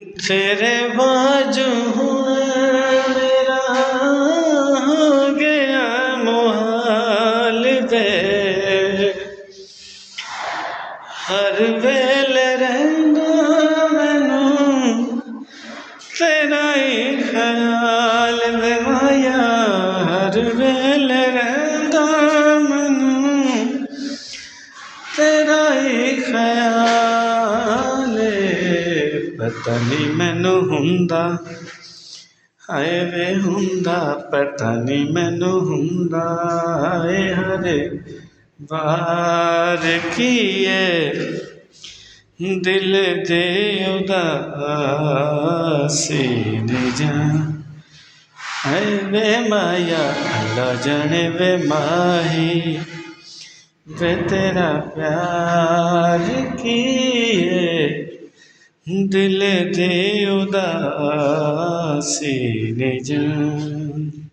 तेरे बाजू मेरा हो गया मुहाल वे हर वेले रहना मैनू तेरा ही ख्याल वे माया हर वेले रहना मैनू तेरा ही ख्याल पता नहीं मैनू हुंदा हाय वे हुंदा पता नहीं मैनू हुंदा हाय हरे बार किए दिल दे उदासी ने जा हाय वे माया अल्लाह जाने वे माही वे तेरा प्यार किए दिल दे उदासी ने जान।